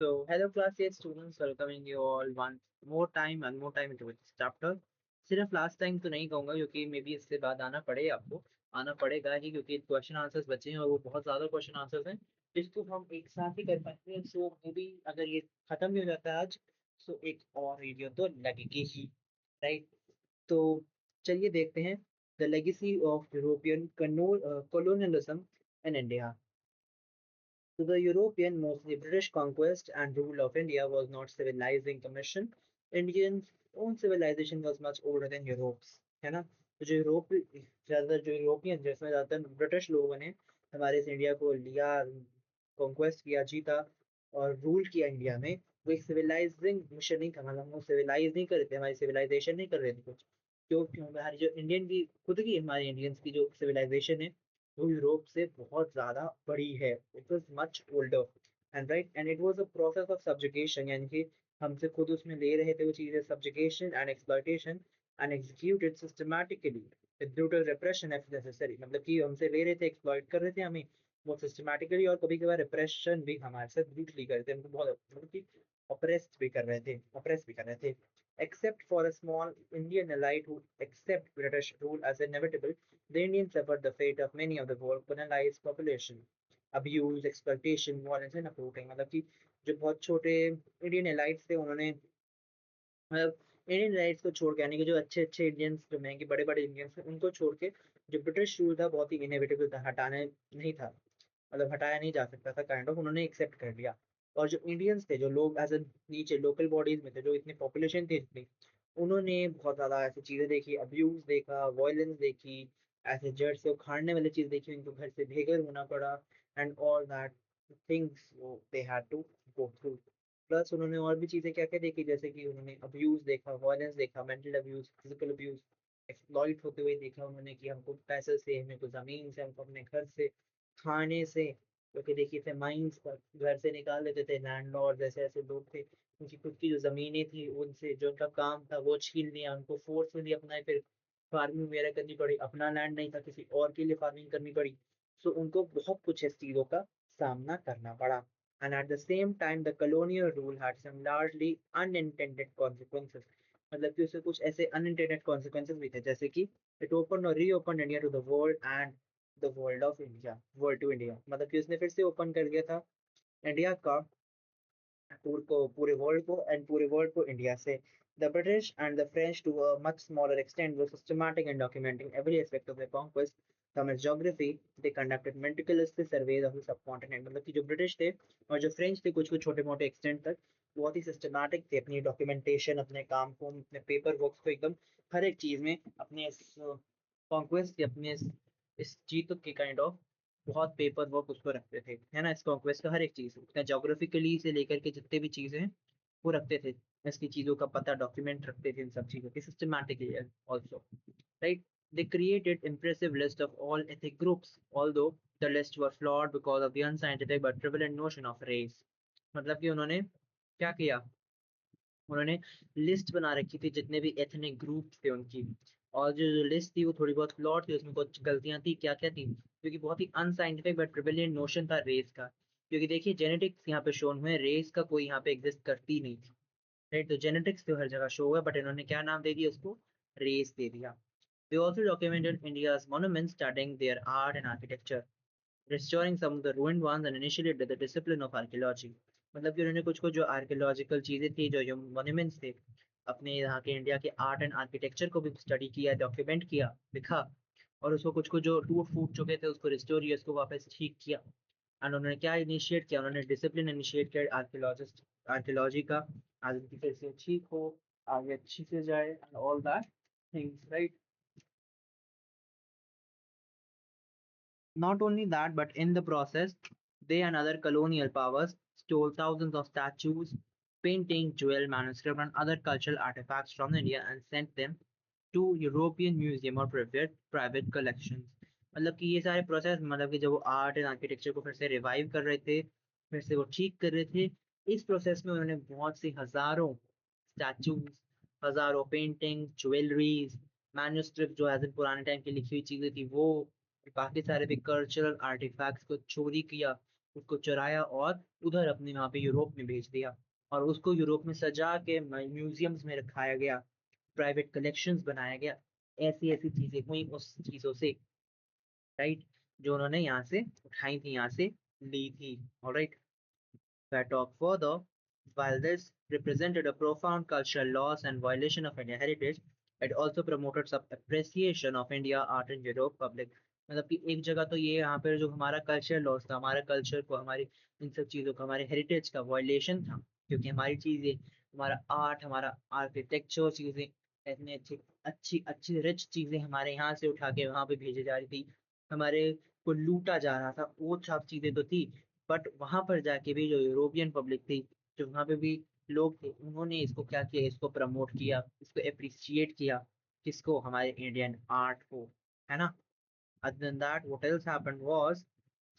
So, hello class 8 students, welcoming you all one more time into this chapter. सिर्फ last time तो नहीं कहूंगा क्योंकि मे बी इससे बाद आना पड़े आपको आना पड़ेगा ही क्योंकि क्वेश्चन आंसर्स बचे हैं और वो बहुत ज्यादा क्वेश्चन आंसर्स हैं जिसको हम एक साथ ही कर पाएंगे। सो मे बी अगर ये खत्म भी हो जाता है आज, सो एक और वीडियो तो लगेगी ही, राइट। तो चलिए देखते हैं the legacy of European colonialism in India. So the European, mostly British conquest and rule of India was not civilizing commission. Indian own civilization was much older than Europe's, है ना। तो जो यूरोप ज्यादातर जो यूरोपियन जिसमें ज्यादातर British लोगों ने हमारे इस इंडिया को लिया, कॉन्क्वेस्ट किया, जीता और रूल किया इंडिया में, वो एक सिविलाइजिंग मिशन नहीं था। मतलब वो सिविलाइज नहीं कर रहे थे, हमारी सिविलाइजेशन नहीं कर रहे थे कुछ। क्यों हमारी जो इंडियन की खुद की हमारे इंडियंस की जो सिविलाइजेशन है वो यूरोप से बहुत ज्यादा बड़ी है। It was much older and right and it was a process of subjugation, यानी कि हमसे खुद उसमें ले रहे थे वो चीजें, subjugation and exploitation and executed systematically with brutal repression if necessary. मतलब कि हमसे ले रहे थे, एक्सप्लॉइट कर रहे थे हमें वो सिस्टमैटिकली, और कभी कभार रिप्रेशन भी हमारे साथ ब्रूटली कर रहे थे, हमको बहुत मतलब कि ऑपरेस्ट भी कर रहे थे, ऑपरेस भी कर रहे थे। Except for a small Indian elite who accept British rule as inevitable, the Indians suffered the fate of many of the world colonized population. Abuse, exploitation, violence and uprooting। मतलब कि जो बहुत छोटे इंडियन एलाइट्स थे उन्होंने, मतलब इंडियन एलाइट्स को छोड़ के, यानी कि जो अच्छे अच्छे इंडियंस, जो महंगे बड़े बड़े इंडियंस थे उनको छोड़ के, जो ब्रिटिश रूल था बहुत ही इनएविटेबल था, हटाने नहीं था, मतलब हटाया नहीं जा सकता था, काइंड ऑफ उन्होंने एक्सेप्ट कर लिया। और जो इंडियंस थे, जो लोग एज ए नीचे लोकल बॉडीज में थे, जो इतनी पॉपुलेशन थी इतनी, उन्होंने बहुत ज्यादा ऐसी चीजें देखी, अब्यूज देखा, वायलेंस देखी, ऐसे जड़ से उखाड़ने वाली चीज देखी, उनको घर से बेघर होना पड़ा and all that things they had to go through. Plus उन्होंने और भी चीजें क्या क्या देखी, जैसे कि उन्होंने अब्यूज देखा, वायलेंस देखा, mental abuse, physical abuse, exploit होते हुए देखा उन्होंने कि हमको पैसे से, हमको जमीन से, हमको अपने घर से, खाने से, क्योंकि देखिए थे माइंस पर घर से निकाल देते थे लैंडलॉर्ड, जैसे ऐसे लोग थे, उनकी खुद की जो जमीनें थी उनसे जो उनका काम था वो छीन लिया, उनको फोर्सफुली अपना फिर फार्मिंग वगैरह करनी पड़ी, अपना लैंड नहीं था किसी और के लिए फार्मिंग करनी पड़ी। सो उनको बहुत कुछ इस चीजों का सामना करना पड़ा। And at the same time the colonial rule had some largely unintended consequences। मतलब कि उससे कुछ ऐसे unintended consequences भी थे, जैसे कि it opened or reopened India to the world and the world of India, world to India। मतलब कि उसने फिर से ओपन कर दिया था इंडिया का पूरे वर्ल्ड को एंड पूरे वर्ल्ड को इंडिया से। The British and the French, to a much smaller extent, were systematic in documenting every aspect of their conquest. From its geography, they conducted meticulous surveys of the subcontinent। मतलब कि जो British थे और जो French थे, कुछ कुछ छोटे मोटे एक्सटेंट तक बहुत ही सिस्टमैटिक थे अपनी डॉक्यूमेंटेशन, अपने काम को, अपने पेपर वर्क को, एकदम हर एक चीज में अपने कॉन्क्वेस्ट के, अपने इस जीत के काइंड ऑफ बहुत पेपर वर्क उसको रखते थे, है ना। इस कॉन्क्वेस्ट का हर एक चीज उसका जोग्राफिकली से लेकर के जितने भी चीजें हैं वो रखते थे, इसकी चीजों का पता डॉक्यूमेंट रखते थे इन सब चीजों की systematically also, right. They created impressive list of all ethnic groups, although the lists were flawed because of the unscientific but prevalent notion of race। मतलब कि उन्होंने क्या किया, उन्होंने लिस्ट बना रखी थी जितने भी एथनिक ग्रुप थे उनकी, और जो लिस्ट थी वो थोड़ी बहुत फ्लॉट थी, उसमें कुछ गलतियां थी, क्या क्या थी, क्योंकि बहुत ही अनसाइंटिफिक बट प्रिविलियंट नोशन था रेस का। क्योंकि देखिए जेनेटिक्स यहाँ पे शोन हुए, रेस का कोई यहाँ पे एग्जिस्ट करती नहीं थी, राइट। तो जेनेटिक्स तो हर जगह शो हुआ, बट इन्होंने क्या नाम दे दिया उसको, रेस दे दिया। They also documented India's monuments, studying their art and architecture, restoring some of the ruined ones and initiated the discipline of archaeology। मतलब कि उन्होंने कुछ कुछ जो आर्कियोलॉजिकल चीजें थी, जो मॉन्यूमेंट्स थे, अपने यहाँ के इंडिया के आर्ट एंड आर्किटेक्चर को भी स्टडी किया, डॉक्यूमेंट किया, लिखा, और उसको कुछ कुछ जो टूट फूट चुके थे उसको रिस्टोर किया, उसको वापस ठीक किया। एंड उन्होंने क्या इनिशिएट किया, उन्होंने डिसिप्लिन इनिशिएट किया आर्कियोलॉजिस्ट, आर्कियोलॉजी का, आज उनकी फिर से ठीक हो, आगे अच्छी से जाए and all that things, right. Not only that, but in the process, they and other colonial powers stole thousands of statues, painting, jewel, manuscript, and other cultural artifacts from India and sent them to European museum or private collections। मतलब कि ये सारे process, मतलब कि जब वो art and architecture को फिर से रिवाइव कर रहे थे, फिर से वो ठीक कर रहे थे, इस प्रोसेस में उन्होंने बहुत सी हजारों स्टैचूज, हजारों पेंटिंग, ज्वेलरीज, मैन्युस्क्रिप्ट जो एज इन पुराने टाइम की लिखी हुई चीजें थी वो, बाकी सारे भी कल्चरल आर्टिफैक्ट्स को चोरी किया, उसको चुराया और उधर अपने वहाँ पे यूरोप में भेज दिया, और उसको यूरोप में सजा के म्यूजियम्स में रखाया गया, प्राइवेट कलेक्शंस बनाया गया। ऐसी ऐसी चीजें हुई उस चीजों से, राइट, जो उन्होंने यहाँ से उठाई थी, यहाँ से ली थी। Alright, if I talk further, while this represented a profound cultural loss and violation of Indian heritage, it also promoted some appreciation of India art in Europe public। मतलब कि एक जगह तो ये यहाँ पे जो हमारा कल्चर लॉस था, हमारा कल्चर को, हमारी इन सब चीज़ों का, हमारे हेरिटेज का वायलेशन था, क्योंकि हमारी चीज़ें, हमारा आर्ट, हमारा आर्किटेक्चर चीज़ें, इतनी अच्छी अच्छी अच्छी रिच चीज़ें हमारे यहाँ से उठा के वहाँ पे भेजी जा रही थी, हमारे को लूटा जा रहा था, वो सब चीज़ें तो थी। बट वहां पर जाके भी जो यूरोपियन पब्लिक थी, जो वहां पे भी लोग थे, उन्होंने इसको क्या किया, इसको प्रमोट किया, इसको अप्रिशिएट किया, किसको, हमारे इंडियन आर्ट को, है ना। Other than that, what else happened was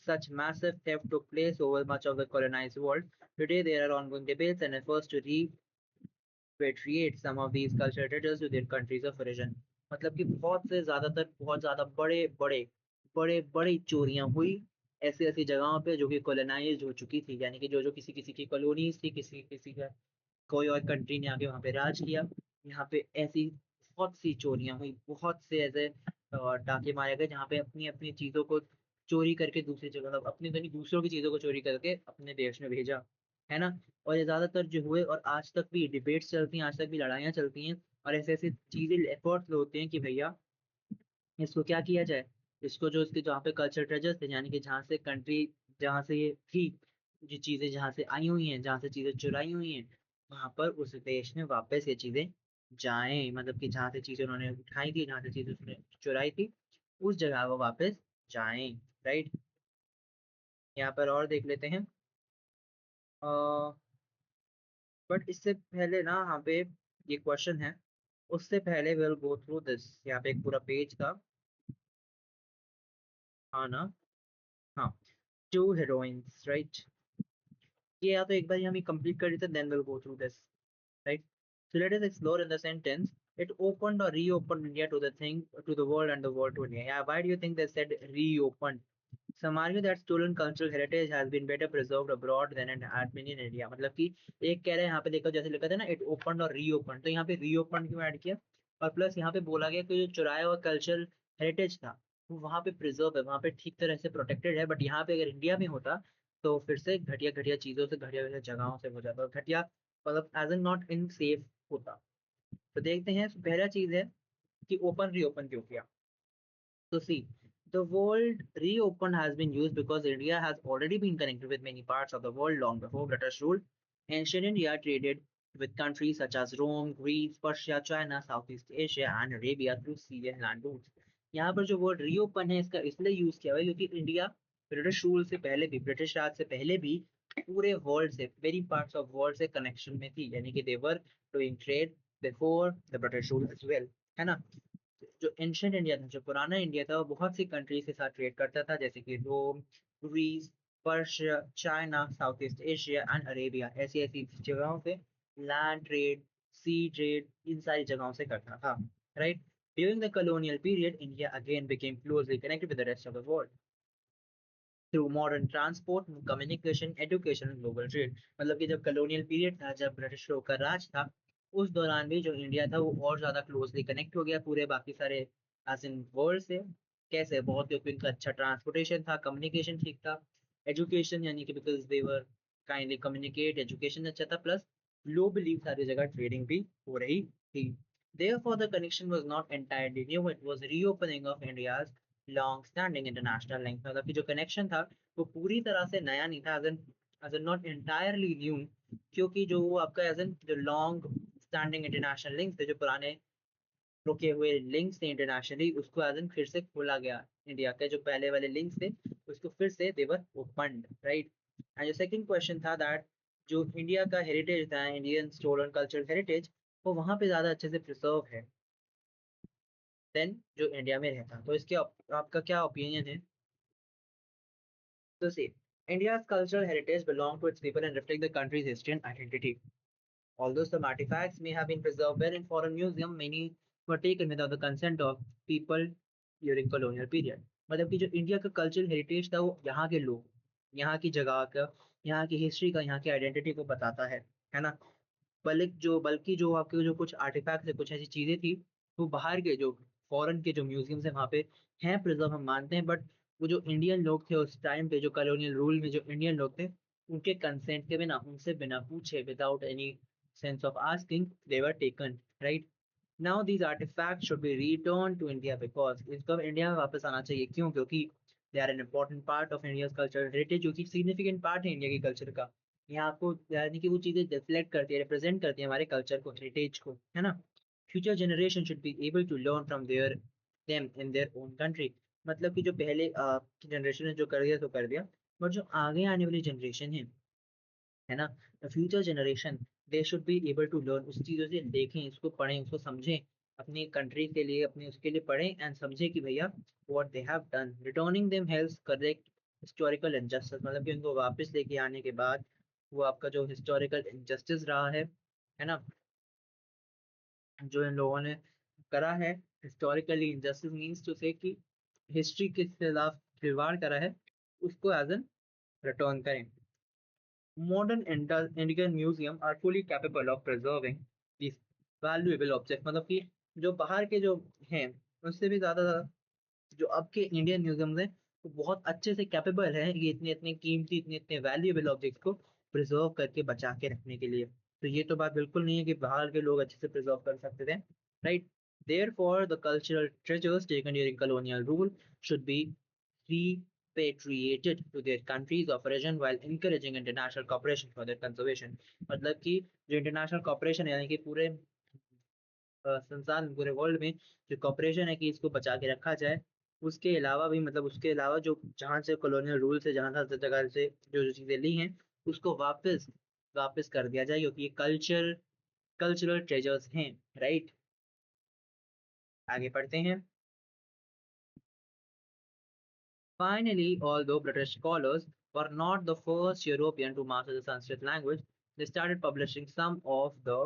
such massive theft took place over much of the colonized world. Today, there are ongoing debates and efforts to repatriate some of these cultural heritage to their countries of origin। मतलब कि बहुत से ज्यादातर, बहुत ज्यादा बड़े बड़े बड़े बड़ी चोरियां हुई ऐसी ऐसी जगहों पे जो कि कॉलोनाइज्ड हो चुकी थी, यानी कि जो जो किसी किसी की कॉलोनीज थी, किसी किसी का कोई और कंट्री ने आके वहाँ पे राज किया। यहाँ पे ऐसी बहुत सी चोरियां हुई, बहुत से ऐसे डाके मारे गए, जहाँ पे अपनी अपनी चीजों को चोरी करके दूसरी जगह, मतलब अपनी तो नहीं, दूसरों की चीजों को चोरी करके अपने देश में भेजा, है ना। और ये ज्यादातर जो हुए, और आज तक भी डिबेट्स चलती हैं, आज तक भी लड़ाइयाँ चलती हैं, और ऐसे ऐसे चीजें एफर्ट्स होते हैं कि भैया इसको क्या किया जाए, इसको जो इसके जहाँ पे कल्चर ट्रेजर्स थे, यानी कि जहाँ से कंट्री, जहाँ से ये थी, जो चीजें जहाँ से आई हुई हैं, जहाँ से चीजें चुराई हुई हैं, वहां पर उस देश में वापस ये चीजें जाएं, मतलब कि जहाँ से चीजें उन्होंने उठाई थी, जहाँ से चीजें उसने चुराई थी, उस जगह वो वापस जाएं, राइट। यहाँ पर और देख लेते हैं, बट इससे पहले ना यहाँ पे ये क्वेश्चन है, उससे पहले विल गो थ्रू दिस, यहाँ पे एक पूरा पेज था, हाँ ना, हाँ, टू हीरोइंस, राइट। ये या तो एक बार हम कंप्लीट कर देते, then will go through this, right. So let us explore in the sentence. It opened or reopened India to the thing, to the world, and the world to India. Yeah, why do you think they said reopened? Some argue that stolen cultural heritage has been better preserved abroad than it had been in India। मतलब कि एक कह रहे हैं यहाँ पे, देखो जैसे लिखा था ना, इट ओपन और रीओपन, तो यहाँ पे रीओपन क्यों ऐड किया, और प्लस यहाँ पे बोला गया कि जो चुराया हुआ कल्चरल हेरिटेज था वो वहाँ पे प्रिजर्व है, वहाँ पे ठीक तरह से प्रोटेक्टेड है, बट यहाँ पे अगर इंडिया में होता तो फिर से घटिया घटिया चीजों से, घटिया घटिया जगहों से हो जाता, घटिया मतलब as an not in safe होता। तो देखते हैं, पहला चीज है कि ओपन रीओपन क्यों किया। तो see, the world reopened has been used because India has already been connected with many parts of the world long before British rule. Ancient India traded with countries such as Rome, Greece, Persia, China, Southeast Asia, and Arabia through sea and land routes। यहाँ पर जो word reopen है, इसका इसलिए use किया हुआ है क्योंकि इंडिया ब्रिटिश रूल से पहले भी, ब्रिटिश राज से पहले भी पूरे वर्ल्ड से, वेरी पार्ट्स ऑफ वर्ल्ड से कनेक्शन में थी, यानी कि they were doing trade before the British rule as well, है ना। जो एंशियंट इंडिया था, जो पुराना इंडिया था, वो बहुत सी कंट्रीज के साथ ट्रेड करता था, जैसे कि Rome, Greece, Persia, China, South East Asia and Arabia, ऐसी ऐसी जगहों से लैंड ट्रेड, सी ट्रेड, इन सारी जगहों से करता था, right. During the colonial period, India again became closely connected with the rest of the world through modern transport, communication, education and global trade। मतलब कि जब कॉलोनियल पीरियड था, जब ब्रिटिश लोग का राज था, उस दौरान भी जो इंडिया था वो और ज्यादा क्लोजली कनेक्ट हो गया पूरे बाकी सारे एज इन वर्ल्ड से। कैसे, बहुत, क्योंकि उनका अच्छा ट्रांसपोर्टेशन था, कम्युनिकेशन ठीक था, एजुकेशन, यानी कि because they were kindly communicate, education अच्छा था, प्लस ग्लोबली सारी जगह ट्रेडिंग भी हो रही थी। Therefore, the connection was not entirely new, it was reopening of India's long standing international link. मतलब कि जो कनेक्शन था वो पूरी तरह से नया नहीं था, as an not entirely new, क्योंकि जो वो आपका एज एन जो लॉन्ग स्टैंडिंग इंटरनेशनल लिंक्स थे, जो पुराने रुके हुए लिंक्स थे इंटरनेशनली, उसको एज एन फिर से खोला गया। इंडिया के जो पहले वाले लिंक्स थे उसको फिर से देवर ओपन्ड, राइट। एंड जो सेकंड क्वेश्चन था दैट जो इंडिया का हेरिटेज था, इंडियन स्टोलन कल्चरल हेरिटेज, वो वहां पे ज्यादा अच्छे से प्रिजर्व है देन जो इंडिया में रहता। तो इसके आपका क्या ओपिनियन है। So see, India's cultural heritage belong to its people and reflect the country's history and identity. Although some artifacts may have been preserved well in foreign museum, many were taken without the consent of people during colonial period। मतलब कि जो India का cultural heritage था वो यहाँ के लोग, यहाँ की जगह का, यहाँ की हिस्ट्री का, यहाँ की आइडेंटिटी को बताता है ना। बल्कि जो आपके जो कुछ आर्टिफैक्ट्स है, कुछ ऐसी चीजें थी, वो बाहर के जो फॉरेन के जो म्यूजियम्स है वहाँ पे हैं प्रिजर्व, हम मानते हैं, बट वो जो इंडियन लोग थे उस टाइम पे, जो कॉलोनियल रूल में जो इंडियन लोग थे, उनके कंसेंट के बिना, उनसे बिना पूछे, without any sense of asking, they were taken, right. Now these artifact should be return to India, because इसको इंडिया में वापस आना चाहिए। क्यों? क्योंकि they are an important part of India culture heritage, जो कि सिग्निफिकेंट पार्ट है इंडिया के कल्चर का। यहाँ आपको यानी कि वो चीजें रिफ्लेक्ट करती है, रिप्रेजेंट करती है हमारे कल्चर को, हेरिटेज को, है ना। Future generation should be able to learn from their them in their own country. मतलब कि जो पहले की जनरेशन ने जो कर दिया तो कर दिया, बट जो आगे आने वाली जनरेशन है ना, future generation, they should be able to learn, उस चीज़ों से देखें, इसको पढ़ें, उसको समझें, अपनी कंट्री के लिए, अपने उसके लिए पढ़ें एंड समझें कि भैया what they have done. Returning them helps correct historical injustice, मतलब कि उनको वापस लेके आने के बाद वो आपका जो हिस्टोरिकल इनजस्टिस रहा है ना, जो इन लोगों ने करा है, हिस्टोरिकली इनजस्टिस मीन्स टू से कि हिस्ट्री के खिलाफ खिलवाड़ करा है, उसको एज एन रिटर्न करें। Modern Indian museum are fully capable of preserving these valuable objects, मतलब कि जो बाहर के जो हैं उससे भी ज़्यादा जो अब के इंडियन म्यूजियम्स हैं वो बहुत अच्छे से कैपेबल है ये इतने इतने कीमती, इतने इतने वैल्यूएबल ऑब्जेक्ट्स को प्रिजर्व करके बचा के रखने के लिए। तो ये तो बात बिल्कुल नहीं है कि बाहर के लोग अच्छे से प्रिजर्व कर सकते थे, right. Therefore, the cultural treasures taken during colonial rule should be repatriated to their countries of origin while encouraging international cooperation for their conservation। मतलब कि जो इंटरनेशनल कॉपरेशन है, यानी कि पूरे संसार में, पूरे वर्ल्ड में जो कॉपरेशन है कि इसको बचा के रखा जाए, उसके अलावा भी, मतलब उसके अलावा जो जहाँ से कॉलोनियल रूल से, जहाँ जगह से जो जो चीज़ें ली हैं, उसको वापस वापस कर दिया जाए, क्योंकि ये कल्चरल ट्रेजर्स हैं, राइट। आगे पढ़ते हैं। Finally, although British scholars were not the first European to master the Sanskrit language, they started publishing some of the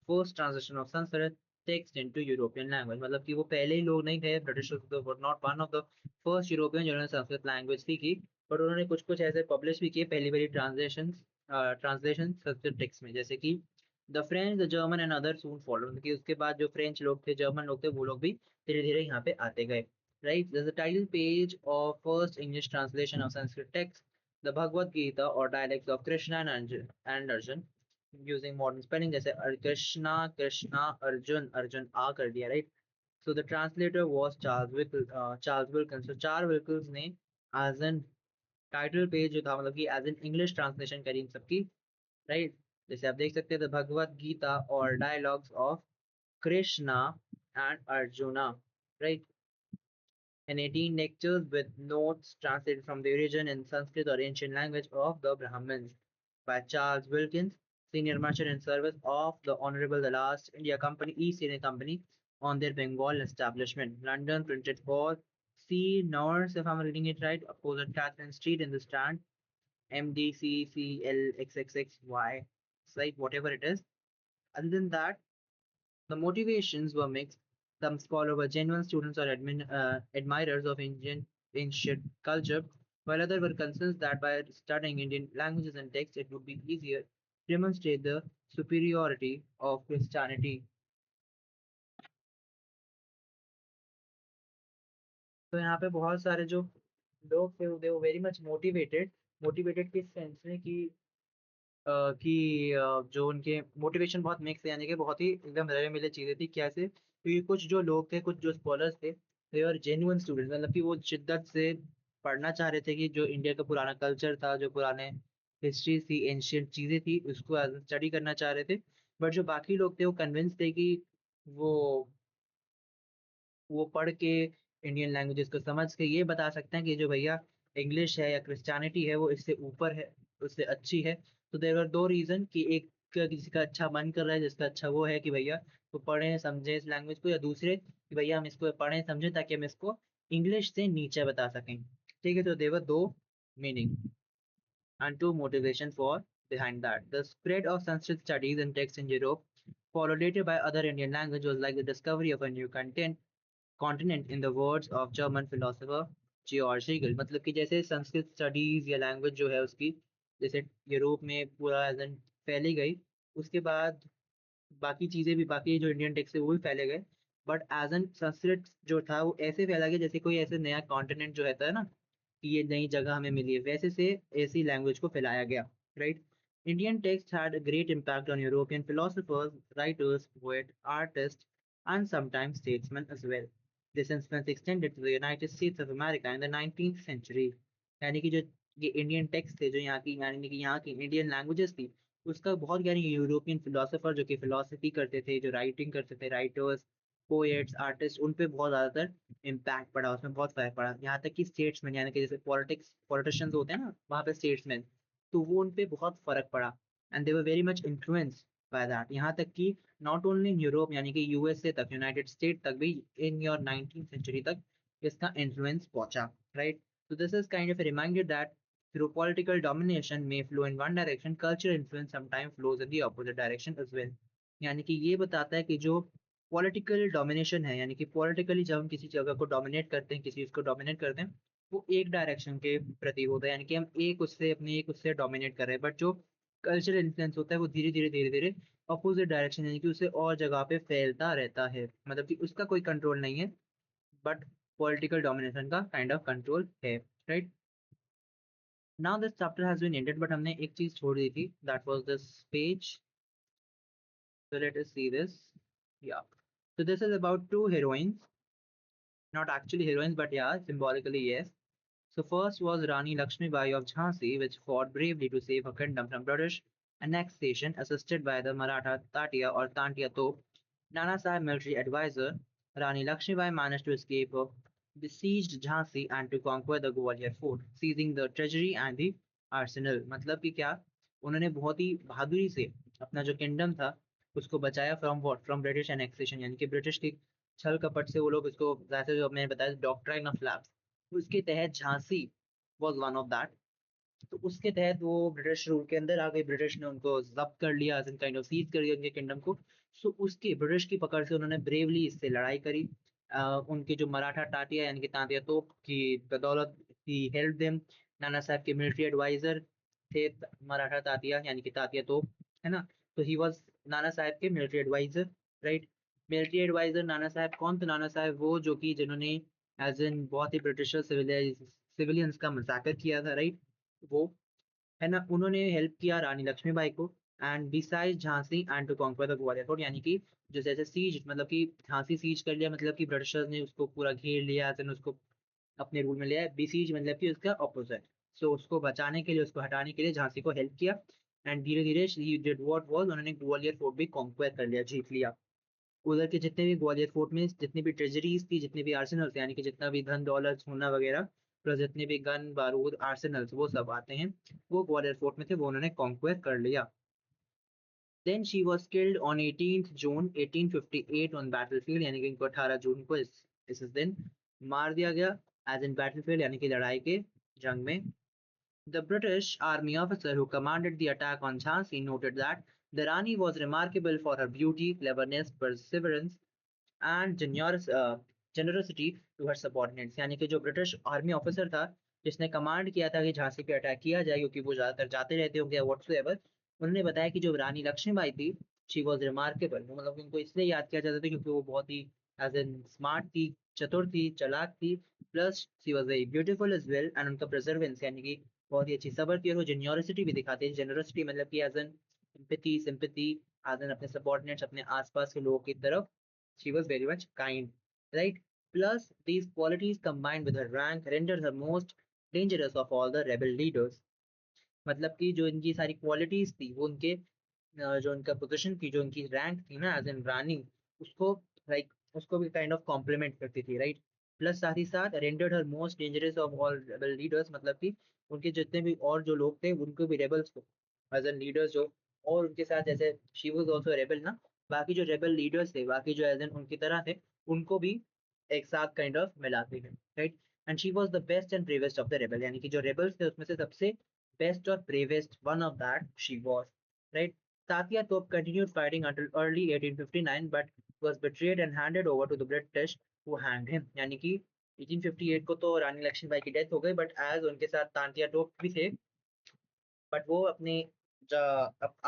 first translation of Sanskrit text into European language। मतलब कि वो पहले ही लोग नहीं थे, British were not one of the first European जिन्होंने Sanskrit language सीखी, पर उन्होंने कुछ कुछ ऐसे पब्लिश भी किए पहली पहली ट्रांसलेशन संस्कृत टेक्स्ट में, जैसे कि the French, the German and other soon follow, कि उसके बाद जो फ्रेंच लोग थे, जर्मन लोग थे, वो लोग भी धीरे धीरे यहाँ पे आते गए, right? There's a title page of first English translation of Sanskrit text, the Bhagavad Gita, or dialects of Krishna and Arjun, using modern spelling, जैसे Krishna, Krishna, Arjun, Arjun आ कर दिया, right? So the translator was Charles Wilkins. So Charles Wilkins ने as an title page जो था, मतलब कि as an English translation करी इन सबकी, right? जैसे आप देख सकते हैं, the Bhagavad Gita or dialogues of Krishna and Arjuna, right? And 18 lectures with notes translated from the origin in Sanskrit or ancient language of the Brahmins by Charles Wilkins, senior merchant in service of the Honorable the Last India Company, East India Company, on their Bengal establishment. London, printed for C. Norse, if I'm reading it right, opposite Catherine Street in the Strand, MDCCLXXXY, site, whatever it is. Other than that, the motivations were mixed. Some scholars were genuine students or admirers of ancient culture, while others were concerned that by studying Indian languages and texts, it would be easier to demonstrate the superiority of Christianity. तो यहाँ पे बहुत सारे जो लोग थे, they were very much motivated, motivated किस sense में जो उनके मोटिवेशन बहुत मिक्स है, यानी कि बहुत ही एकदम रले मिले चीज़ें थी। कैसे? क्योंकि कुछ जो लोग थे, कुछ जो स्कॉलर्स थे, दे आर जेन्युइन स्टूडेंट्स, मतलब कि वो शिद्दत से पढ़ना चाह रहे थे कि जो इंडिया का पुराना कल्चर था, जो पुराने हिस्ट्री थी, एंशिएंट चीज़ें थी, उसको स्टडी करना चाह रहे थे। बट जो बाकी लोग थे वो कन्विंस थे कि वो वो पढ़ के इंडियन लैंग्वेजेस को समझ के ये बता सकते हैं कि जो भैया इंग्लिश है या क्रिश्चियनिटी है वो इससे ऊपर है, उससे अच्छी है। तो देयर आर दो रीजन कि एक किसी का अच्छा मन कर रहा है, जिसका अच्छा वो है कि भैया वो पढ़ें समझें इस लैंग्वेज को, या दूसरे कि भैया हम इसको पढ़ें समझें ताकि हम इसको इंग्लिश से नीचे बता सकें। ठीक है, तो देवर दो meaning and two motivation for behind that. The spread of Sanskrit studies and texts in Europe, followed later by other Indian languages, was like the discovery of a new continent, in the words of German philosopher जियोर्जिकल मतलब कि जैसे Sanskrit studies या language जो है उसकी जैसे Europe में पूरा एज एन फैली गई, उसके बाद बाकी चीज़ें भी, बाकी जो इंडियन टेक्स्ट है वो भी फैले गए। बट एज एन संस्कृत जो था वो ऐसे फैला गया जैसे कोई ऐसे नया कॉन्टिनेंट जो रहता है ना, कि ये नई जगह हमें मिली है, वैसे से ऐसी लैंग्वेज को फैलाया गया, right. Indian text had a great impact on European philosophers, writers, poets, artists, and sometimes statesmen as well. This influence extended to the United States of America in the 19th century. यानी कि जो ये Indian text थे, जो यहाँ की यानी कि यहाँ की इंडियन लैंग्वेजेस थी, उसका बहुत यानी यूरोपियन फिलोसोफर जो कि फिलोसफी करते थे, जो राइटिंग करते थे, राइटर्स, पोएट्स, आर्टिस्ट, उन पे बहुत ज़्यादातर इम्पैक्ट पड़ा, उसमें बहुत फर्क पड़ा। यहाँ तक कि स्टेट्समैन यानी कि जैसे पॉलिटिशियंस होते हैं ना, वहाँ पे स्टेट्समैन, तो वो उन पे बहुत फर्क पड़ा। And they were very much influenced by that. यहाँ तक कि नॉट ओनली इन यूरोप यानी कि यूएसए तक, यूनाइटेड स्टेट तक भी इन योर 19th सेंचुरी तक इसका इन्फ्लुएंस पहुंचा, right. So this is kind of a reminder that through political domination may flow in one direction, cultural influence sometimes flows in the opposite direction as well. यानी कि ये बताता है कि जो पॉलिटिकल डोमिनेशन है, यानी कि पॉलिटिकली जब हम किसी जगह को डोमिनेट करते हैं, किसी चीज को डोमिनेट करते हैं, वो एक डायरेक्शन के प्रति होता है, यानी कि हम एक उससे डोमिनेट कर रहे हैं। बट जो कल्चरल इन्फ्लुएंस होता है वो धीरे धीरे अपोजिट डायरेक्शन यानी कि उसे और जगह पे फैलता रहता है, मतलब कि उसका कोई कंट्रोल नहीं है, बट पॉलिटिकल डोमिनेशन का काइंड ऑफ कंट्रोल है, right. Now this chapter has been ended, but हमने एक चीज छोड़ दी थी, that was this page. So let us see this. Yeah. So this is about two heroines, not actually heroines, but yeah, symbolically yes. So first was Rani Lakshmi Bai of Jhansi, which fought bravely to save her kingdom from British annexation, assisted by the Maratha Tatia or Tantia Top, Nana Sahib military advisor. Rani Lakshmi Bai managed to escape a besieged Jhansi and to conquer the Gwalior fort, seizing the treasury and the arsenal. मतलब कि क्या, उन्होंने बहुत ही बहादुरी से अपना जो kingdom था उसको बचाया from what, from British annexation, यानी कि ब्रिटिश की छल कपट से वो लोग इसको, जैसे जो मैंने बताया डॉक्ट्राइन ऑफ लैप्स, उसके तहत Jhansi was one of that. तो उसके तहत वो ब्रिटिश रूल के अंदर आ गई, ब्रिटिश ने उनको जब्त कर लिया, काइंड ऑफ सीज कर दिया उनके किंगडम को। सो उसके ब्रिटिश की पकड़ से उन्होंने ब्रेवली इससे लड़ाई करी। उनके जो मराठा टाटिया यानी कि तांतिया तोप की बदौलत ही हेल्प देम। नाना साहब के मिलिट्री एडवाइजर थे मराठा तातिया यानी कि तातिया तोप, है ना। तो ही वाज नाना साहब के military adviser, right. Military adviser Nana Sahab कौन थे? नाना साहब वो जो कि जिन्होंने एज एन बहुत ही ब्रिटिश सिविलियंस का मजाकर किया था, राइट। वो, है ना, उन्होंने हेल्प किया रानी लक्ष्मीबाई को। And beside Jhansi and to conquer the Gwalior fort, यानी कि जो जैसे सीज, मतलब कि झांसी सीज कर लिया, मतलब कि ब्रिटिशर्स ने उसको पूरा घेर लिया, then उसको अपने रूल में लिया है। बिसीज मतलब कि उसका ऑपोजिट। सो उसको बचाने के लिए, उसको हटाने के लिए झांसी को हेल्प किया। एंड धीरे धीरे ही डिड व्हाट वाज, उन्होंने ग्वालियर फोर्ट भी कॉन्क्वेर कर लिया, जीत लिया। उधर के जितने भी ग्वालियर फोर्ट में जितनी भी ट्रेजरीज थी, जितने भी आर्सेनल्स, यानी कि जितना भी धन दौलत सोना वगैरह, प्लस जितने भी गन बारूद आर्सेनल्स वो सब आते हैं, वो ग्वालियर फोर्ट में थे, वो उन्होंने कॉन्क्वेर कर लिया। Then she was killed on 18th June 1858 on battlefield, यानी कि इनको 18 जून को इस दिन मार दिया गया, एज इन बैटलफील्ड यानी कि लड़ाई के जंग में। The British army officer who commanded the attack on Jhansi noted that the Rani was remarkable for her beauty, cleverness, perseverance, and generosity to her subordinates। यानी कि जो ब्रिटिश आर्मी ऑफिसर था जिसने कमांड किया था कि झांसी पे अटैक किया जाए, क्योंकि वो ज्यादातर जाते रहते होंगे व्हाट्सएवर, उन्होंने बताया कि जो रानी लक्ष्मीबाई थी, शी वॉज रिमार्केबल, मतलब उनको इसलिए याद किया जाता था क्योंकि वो बहुत ही एज एन स्मार्ट थी, चतुर थी, चालाक थी, plus she was very beautiful as well. And उनका प्रेजर्वेंस यानी कि बहुत ही अच्छी सबर थी, और वो जेन्योरिसिटी भी दिखाते हैं। जेनरसिटी मतलब कि as an empathy, sympathy, as an अपने सबॉर्डिनेट्स, अपने आसपास के लोगों की तरफ she was very much kind, right? Plus, these qualities combined with her rank rendered her most dangerous of all the rebel leaders। मतलब कि जो इनकी सारी क्वालिटीज थी, वो उनके जो उनका पोजीशन थी, जो उनकी रैंक थी ना एज एन रानी, उसको लाइक उसको भी काइंड ऑफ कॉम्प्लीमेंट करती थी, राइट। प्लस साथ ही साथ rendered her most dangerous of all rebel leaders, मतलब कि उनके जितने भी और जो लोग थे उनको भी रेबल्स को एज एन लीडर्स जो, और उनके साथ जैसे शी वाज आल्सो रेबल ना, बाकी जो रेबल लीडर्स थे, बाकी जो एज एन उनकी तरह थे, उनको भी एक साथ काइंड ऑफ मिलाते हैं, right. And she was the best and bravest of the rebel, यानी कि जो रेबल्स थे उसमें से सबसे बेस्ट और bravest one of that she was, right? Tatia Tope continued fighting until early 1859, but was betrayed and handed over to the British, who hanged him। यानी कि 1858 को तो रानी लक्ष्मीबाई की डेथ हो गई, बट एज उनके साथ तांतिया टोप भी थे, बट वो अपने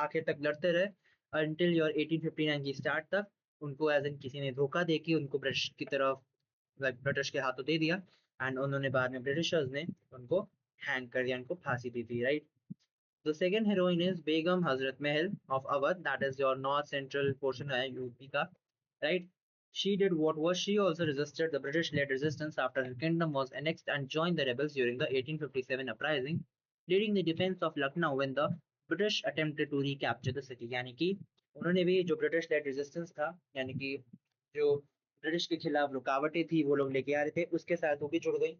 आखिर तक लड़ते रहे अंटिल योर 1859 की स्टार्ट तक। उनको एज इन किसी ने धोखा दे के उनको ब्रिटिश की तरफ, लाइक ब्रिटिश के हाथों दे दिया, एंड उन्होंने बाद में ब्रिटिशर्स ने उनको हैंग कर दिया, उनको फांसी दी थी, right. The second heroine is Begum Hazrat Mahal of Awadh, that is your north central portion है यूपी का, right? She did what was she also resisted the British-led resistance after her kingdom was annexed and joined the rebels during the 1857 uprising, leading the defense of Lucknow when the British attempted to recapture the city। यानी कि उन्होंने भी जो ब्रिटिश-led resistance था, यानी कि जो British के खिलाफ रुकावटें थी वो लोग लेके आ रहे थे, उसके साथ वो भी जुड़ गई।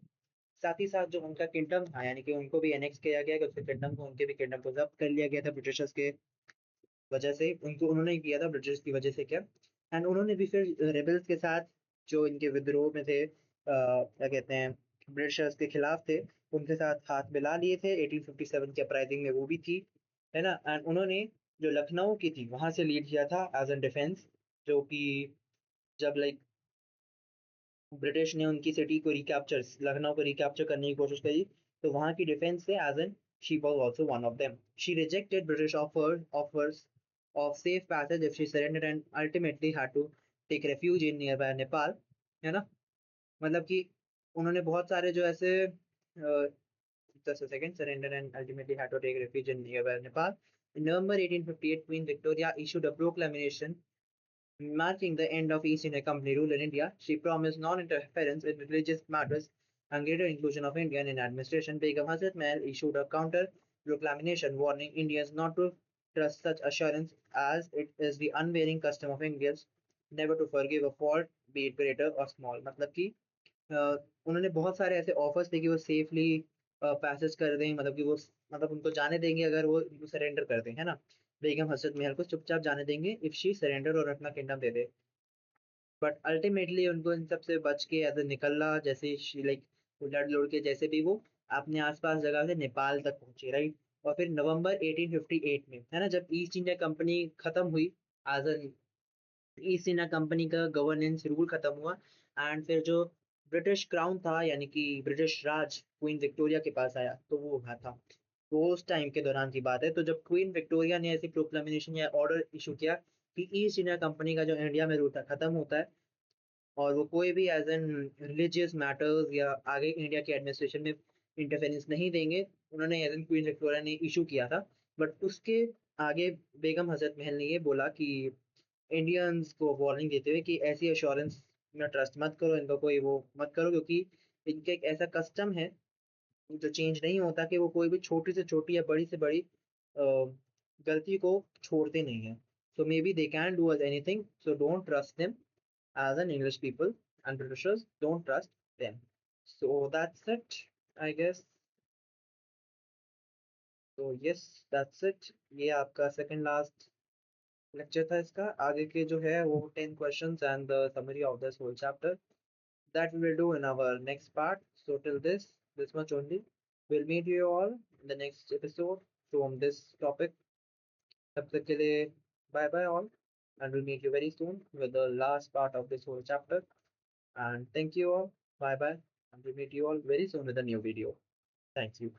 साथ ही साथ जो उनका किंगडम था, यानी कि उनको भी एनेक्स किया गया कि उसके किंगडम को, उनके भी किंगडम को जब्त कर लिया गया था ब्रिटिशर्स के वजह से। उनको उन्होंने किया था ब्रिटिश की वजह से क्या, एंड उन्होंने भी फिर रेबल्स के साथ जो इनके विद्रोह में थे, क्या कहते हैं, ब्रिटिशर्स के खिलाफ थे, उनके साथ हाथ मिला लिए थे। 1857 की अपराइजिंग में वो भी थी, है ना। एंड उन्होंने जो लखनऊ की थी वहां से लीड किया था एज एन डिफेंस, जो कि जब लाइक ब्रिटिश ने उनकी सिटी को रिकैप्चर, लखनऊ को रिकैप्चर करने की कोशिश करी, तो वहां की डिफेंस से as an she was also one of them. She rejected British offers of safe passage if she surrendered and ultimately had to take refuge in nearby Nepal, है ना। मतलब कि उन्होंने बहुत सारे जो ऐसे just a second, surrender and ultimately had to take refuge in nearby Nepal. In November 1858, Queen Victoria issued a proclamation marking the end of East India Company rule in India. She promised non-interference in religious matters and greater inclusion of Indian in administration. Begum Hazrat Mahal issued a counter proclamation warning Indians not to trust such assurance as it is the unwavering custom of Indians never to forgive a fault, be it greater or small। मतलब कि उन्होंने बहुत सारे ऐसे offers थे कि वो safely passage कर दें, मतलब कि वो, मतलब उनको जाने देंगे अगर वो सरेंडर कर दें, है ना। बेगम हजरत महल को चुपचाप जाने देंगे इफ शी सरेंडर और अपना kingdom they they. But ultimately उनको इन सब से बच के ऐसे निकलना, जैसे लाइक लड़ लड़ के जैसे भी वो अपने आसपास जगह से नेपाल तक पहुंचे, राइट। और फिर नवंबर 1858 में, है ना, जब ईस्ट इंडिया कंपनी खत्म हुई, आज ईस्ट इंडिया कंपनी का गवर्नेंस रूल खत्म हुआ, एंड फिर जो ब्रिटिश क्राउन था, यानी कि ब्रिटिश राज क्वीन विक्टोरिया के पास आया, तो वो हुआ था। तो उस टाइम के दौरान की बात है, तो जब क्वीन विक्टोरिया ने ऐसी प्रोक्लेमेशन या ऑर्डर इशू किया कि ईस्ट इंडिया कंपनी का जो इंडिया में रूल था खत्म होता है, और वो कोई भी एज एन रिलीजियस मैटर्स या आगे इंडिया के एडमिनिस्ट्रेशन में इंटरफेरेंस नहीं देंगे, उन्होंने एज एन क्वीन विक्टोरिया ने इशू किया था। बट उसके आगे बेगम हजरत महल ने ये बोला कि इंडियंस को वार्निंग देते हुए कि ऐसी अश्योरेंस में ट्रस्ट मत करो, इनका कोई वो मत करो, क्योंकि इनका एक ऐसा कस्टम है जो चेंज नहीं होता कि वो कोई भी छोटी से छोटी या बड़ी से बड़ी गलती को छोड़ते नहीं है। So maybe they can do us anything, so don't trust them as an English people, and Britishers don't trust them. So that's it, I guess. So yes, that's it। ये आपका सेकंड लास्ट लेक्चर था। इसका आगे के जो है वो 10 questions and the summary of this whole chapter that we will do in our next part। So till this much only। We'll meet you all in the next episode from this topic। तब तक के लिए bye bye all, and we'll meet you very soon with the last part of this whole chapter। And thank you all, bye bye, and we'll meet you all very soon with a new video। Thank you।